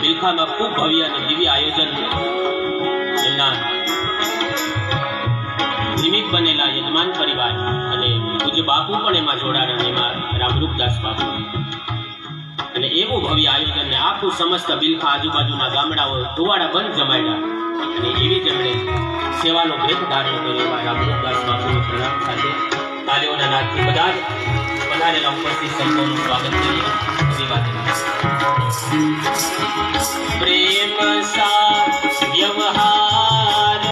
બિલખામાં ખૂબ ભવ્ય અને દિવ્ય આયોજન એમના નિમિત્ત બનેલા યજમાન પરિવાર અને પૂજ્ય બાપુ પણ એમાં જોડાણા, એમાં રામરૂપદાસ બાપુ, અને એવું ભવ્ય આયોજન ને આખું સમસ્ત બિલખા આજુબાજુના ગામડાઓ ટુવાડા બંધ જમાડ્યા અને એવી તેમણે સેવાનો ભેદ ધારણ કર્યો એવા રામરૂપદાસ બાપુનું પ્રણામ સાથે તાલીઓના નાદથી બધા જ પધારેલા ઉપસ્થિત સંતોનું સ્વાગત કરીએ. અભિવાદન. પ્રેમ સા વ્યવહાર